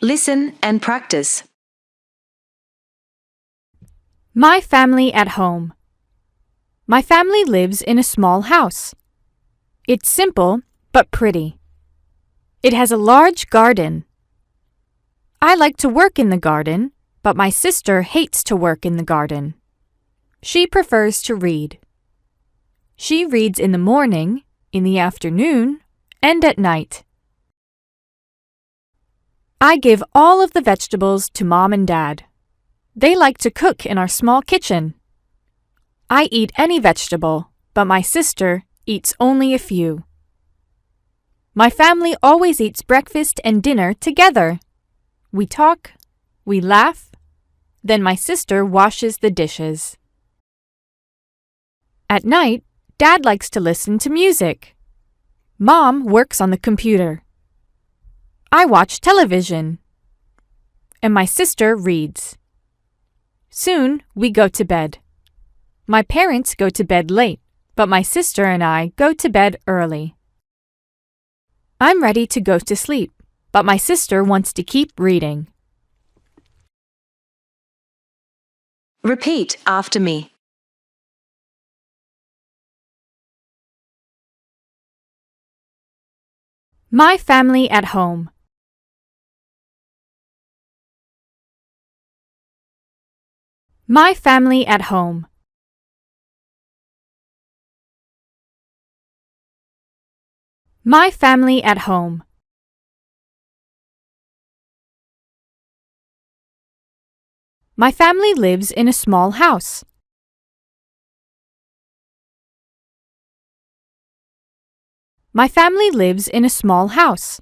Listen and practice. My family at home. My family lives in a small house. It's simple but pretty. It has a large garden. I like to work in the garden, but my sister hates to work in the garden. She prefers to read. She reads in the morning, in the afternoon, and at night. I give all of the vegetables to Mom and Dad. They like to cook in our small kitchen. I eat any vegetable, but my sister eats only a few. My family always eats breakfast and dinner together. We talk, we laugh, then my sister washes the dishes. At night, Dad likes to listen to music. Mom works on the computer. I watch television. And my sister reads. Soon, we go to bed. My parents go to bed late, but my sister and I go to bed early. I'm ready to go to sleep, but my sister wants to keep reading. Repeat after me. My family at home. My family at home. My family at home. My family lives in a small house. My family lives in a small house.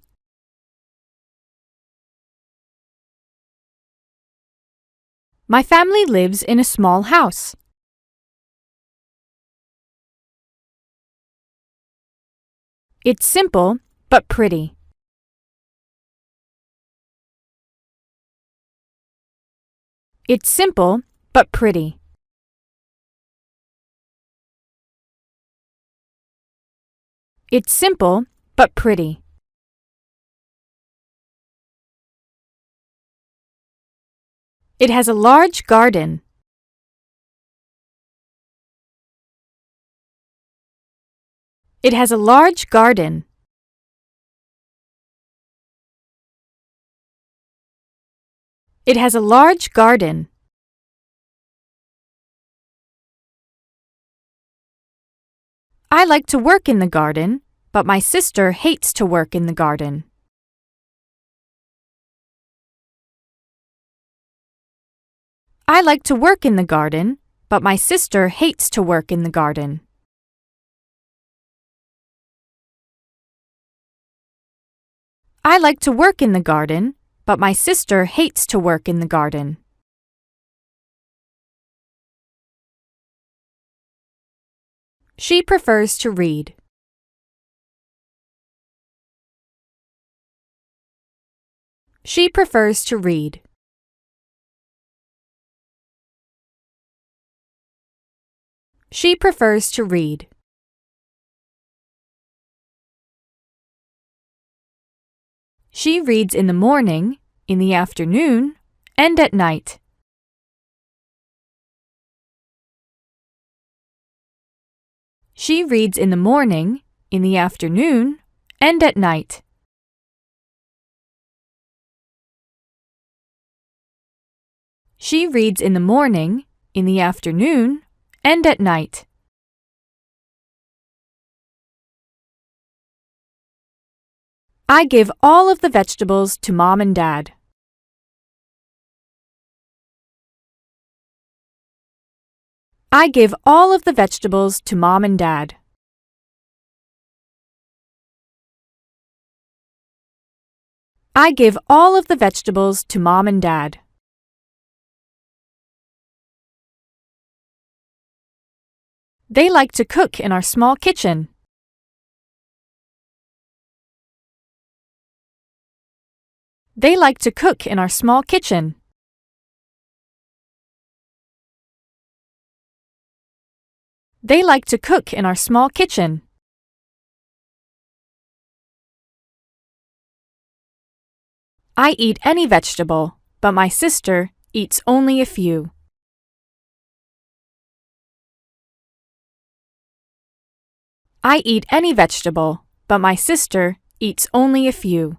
My family lives in a small house. It's simple but pretty. It's simple but pretty. It's simple but pretty. It has a large garden. It has a large garden. It has a large garden. I like to work in the garden, but my sister hates to work in the garden. I like to work in the garden, but my sister hates to work in the garden. I like to work in the garden, but my sister hates to work in the garden. She prefers to read. She prefers to read. She prefers to read. She reads in the morning, in the afternoon, and at night. She reads in the morning, in the afternoon, and at night. She reads in the morning, in the afternoon, and at night. I give all of the vegetables to Mom and Dad. I give all of the vegetables to Mom and Dad. I give all of the vegetables to Mom and Dad. They like to cook in our small kitchen. They like to cook in our small kitchen. They like to cook in our small kitchen. I eat any vegetable, but my sister eats only a few. I eat any vegetable, but my sister eats only a few.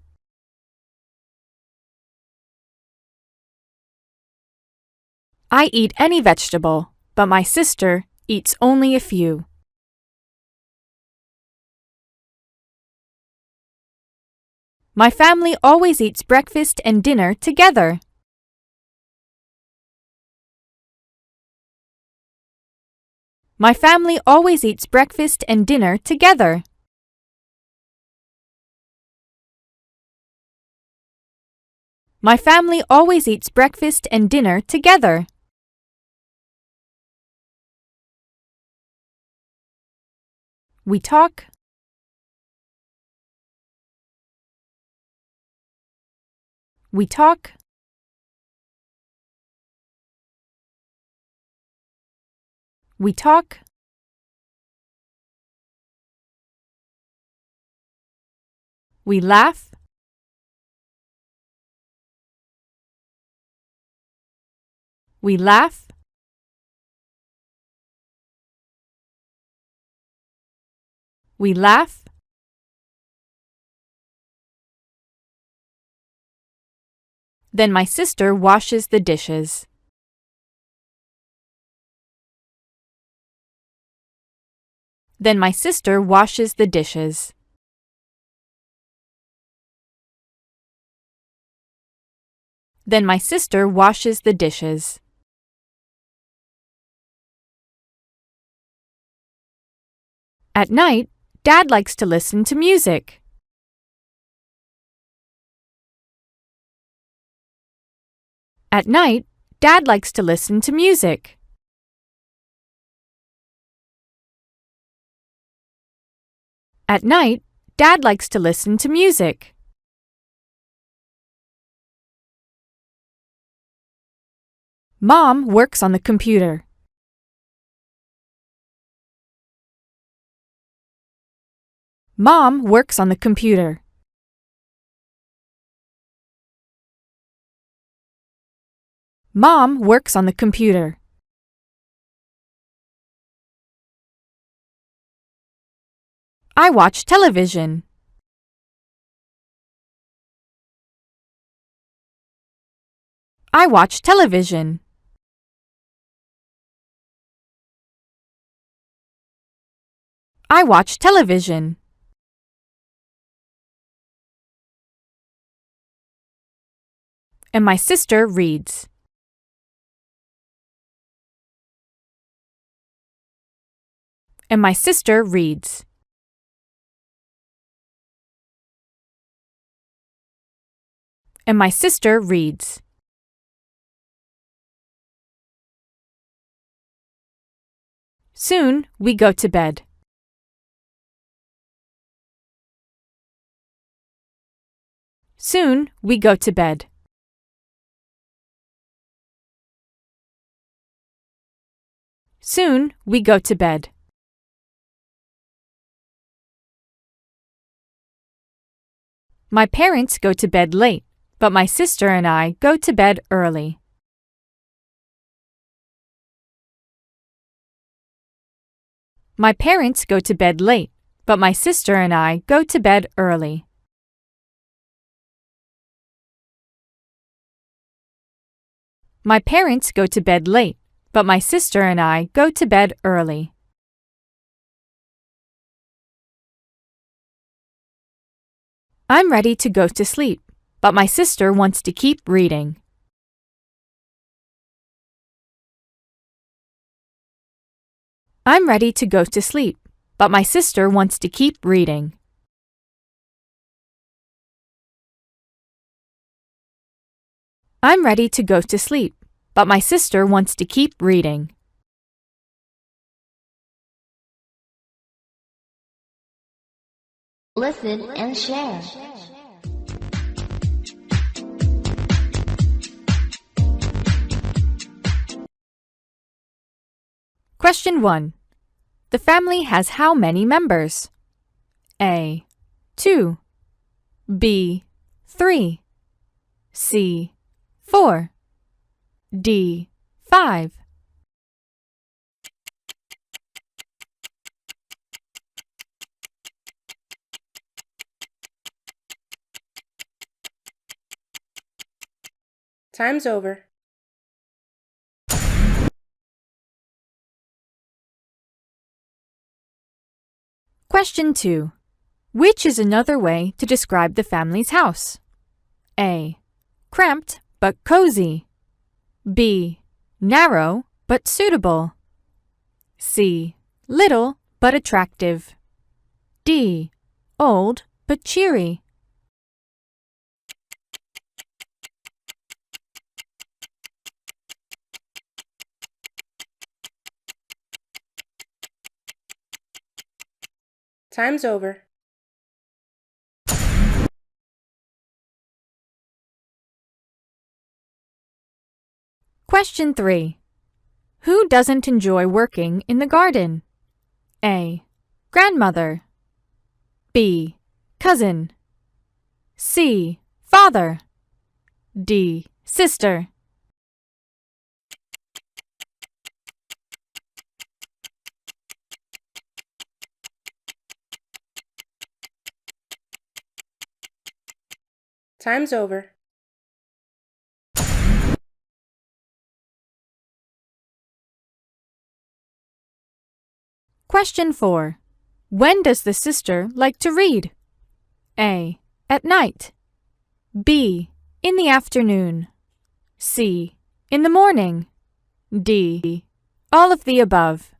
I eat any vegetable, but my sister eats only a few. My family always eats breakfast and dinner together. My family always eats breakfast and dinner together. My family always eats breakfast and dinner together. We talk. We talk. We talk. We laugh. We laugh. We laugh. Then my sister washes the dishes. Then my sister washes the dishes. Then my sister washes the dishes. At night, Dad likes to listen to music. At night, Dad likes to listen to music. At night, Dad likes to listen to music. Mom works on the computer. Mom works on the computer. Mom works on the computer. I watch television. I watch television. I watch television. And my sister reads. And my sister reads. And my sister reads. Soon we go to bed. Soon we go to bed. Soon we go to bed. My parents go to bed late, but my sister and I go to bed early. My parents go to bed late, but my sister and I go to bed early. My parents go to bed late, but my sister and I go to bed early. I'm ready to go to sleep, but my sister wants to keep reading. I'm ready to go to sleep, but my sister wants to keep reading. I'm ready to go to sleep, but my sister wants to keep reading. Listen and share. Question 1. The family has how many members? A. 2. B. 3. C. 4. D. 5. Time's over. Question 2. Which is another way to describe the family's house? A. Cramped but cozy. B. Narrow but suitable. C. Little but attractive. D. Old but cheery. Time's over. Question 3. Who doesn't enjoy working in the garden? A. Grandmother. B. Cousin. C. Father. D. Sister. Time's over. Question 4. When does the sister like to read? A. At night. B. In the afternoon. C. In the morning. D. All of the above.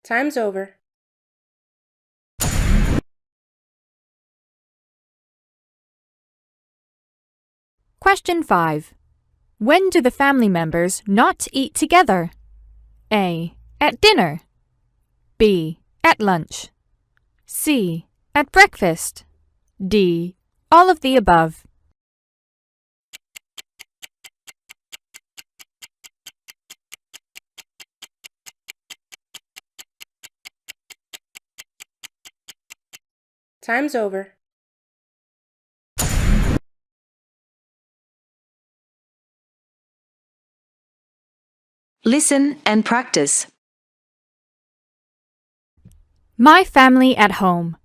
Time's over. Question 5. When do the family members not eat together? A. At dinner. B. At lunch. C. At breakfast. D. All of the above. Time's over. Listen and practice. My family at home.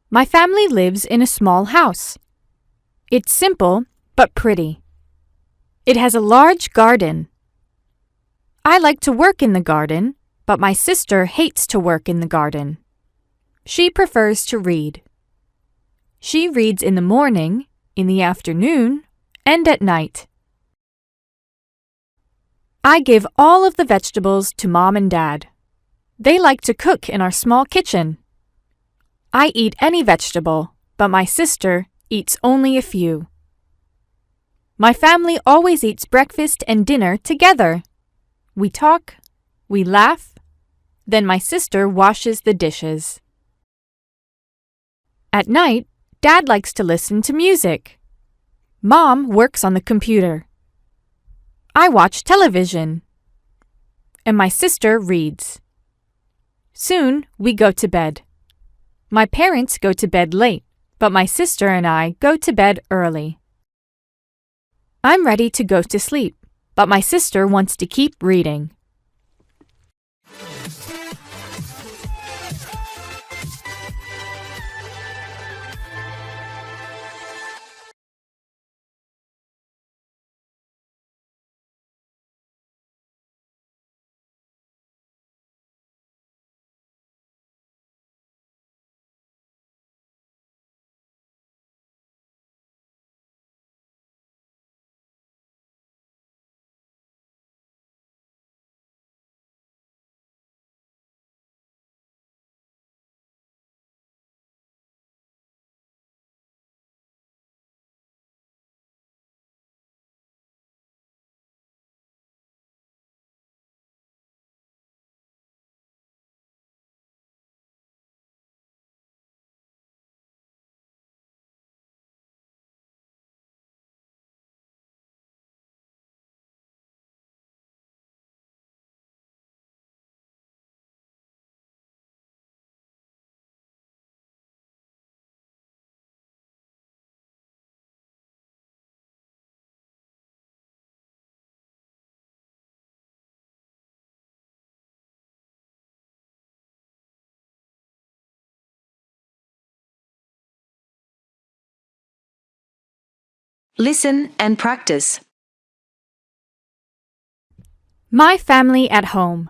My family lives in a small house. It's simple but pretty. It has a large garden. I like to work in the garden, but my sister hates to work in the garden. She prefers to read. She reads in the morning, in the afternoon, and at night. I give all of the vegetables to Mom and Dad. They like to cook in our small kitchen. I eat any vegetable, but my sister eats only a few. My family always eats breakfast and dinner together. We talk, we laugh, then my sister washes the dishes. At night, Dad likes to listen to music. Mom works on the computer. I watch television. And my sister reads. Soon, we go to bed. My parents go to bed late, but my sister and I go to bed early. I'm ready to go to sleep, but my sister wants to keep reading. Listen and practice. My family at home.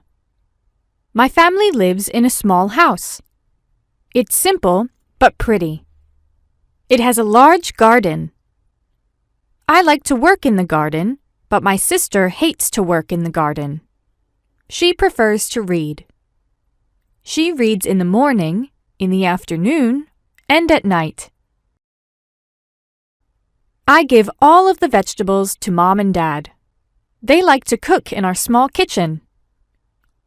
My family lives in a small house. It's simple but pretty. It has a large garden. I like to work in the garden, but my sister hates to work in the garden. She prefers to read. She reads in the morning, in the afternoon, and at night. I give all of the vegetables to Mom and Dad. They like to cook in our small kitchen.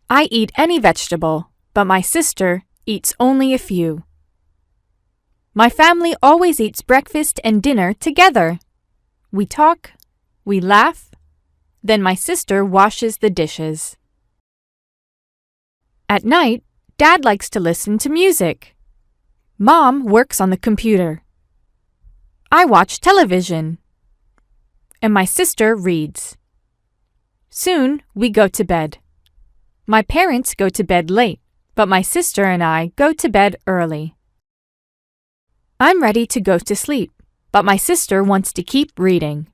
I eat any vegetable, but my sister eats only a few. My family always eats breakfast and dinner together. We talk, we laugh, then my sister washes the dishes. At night, Dad likes to listen to music. Mom works on the computer. I watch television. And my sister reads. Soon, we go to bed. My parents go to bed late, but my sister and I go to bed early. I'm ready to go to sleep, but my sister wants to keep reading.